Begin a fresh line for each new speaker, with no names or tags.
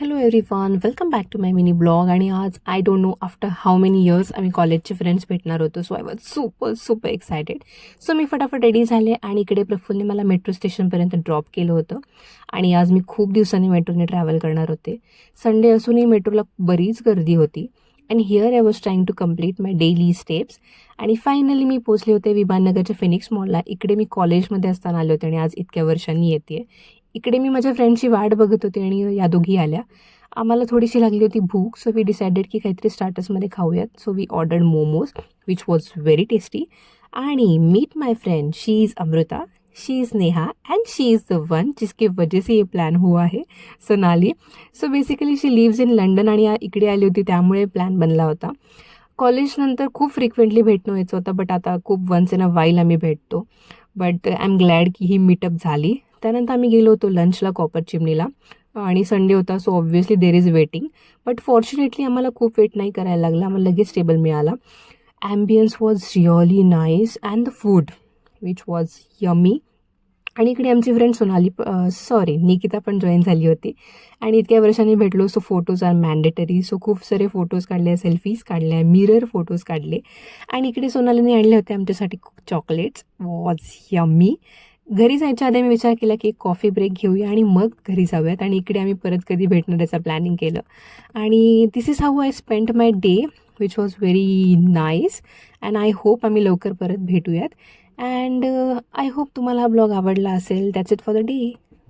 Hello everyone, welcome back to my mini blog. आणि आज I don't know after how many years आम्ही कॉलेजचे friends भेटणार होतो. So I was super excited. So मी फटाफट रेडी झाले आणि इकडे प्रफुल्लने मला मेट्रो स्टेशनपर्यंत ड्रॉप केलं होतं. आणि आज मी खूप दिवसांनी मेट्रोने ट्रॅव्हल करणार होते. संडे असूनही मेट्रोला बरीच गर्दी होती. And here I was trying to complete my daily steps. आणि फायनली मी पोचले होते विमाननगरच्या फिनिक्स मॉलला. इकडे मी कॉलेजमध्ये असताना आले होते आणि आज इतक्या वर्षांनी येते. इकडे मी माझ्या फ्रेंडची वाट बघत होते आणि या दोघी आल्या. आम्हाला थोडीशी लागली होती भूक, सो वी डिसाइडेड की काहीतरी स्टार्टर्समध्ये खाऊयात. So we ordered momos which was very tasty. आणि meet my friend, she is Amrita, she is Neha and she is the one जिसके वजह से ये प्लॅन हुआ है, Sonali. So basically she lives in London आणि इकडे आली होती त्यामुळे प्लॅन बनला होता. कॉलेजनंतर खूप फ्रिक्वेंटली भेटणं व्हायचं होतं, बट आता खूप वन्स इन अ वाईल आम्ही भेटतो. बट आय एम ग्लॅड की ही मीटअप झाली. त्यानंतर आम्ही गेलो होतो लंचला कॉपर चिमणीला. आणि संडे होता, so obviously there is waiting. But fortunately आम्हाला खूप वेट नाही करायला लागला, आम्हाला लगेच टेबल मिळाला. Ambience was really nice and the food which was yummy. आणि इकडे आमची फ्रेंड सोनाली निकिता पण जॉईन झाली होती. आणि इतक्या वर्षांनी भेटलो, so photos are mandatory. So खूप सारे फोटोज काढले, सेल्फीज काढल्या, मिरर फोटोज काढले. आणि इकडे सोनालीने आणले होते आमच्यासाठी चॉकलेट्स. Was yummy. घरी जायच्या आधी मी विचार केला की एक कॉफी ब्रेक घेऊया आणि मग घरी जाऊयात. आणि इकडे आम्ही परत कधी भेटणार याचा प्लॅनिंग केलं. आणि this is how I spent my day which was very nice. And I hope आम्ही लवकर परत भेटूयात. अँड आय होप तुम्हाला हा ब्लॉग आवडला असेल. That's it for the day.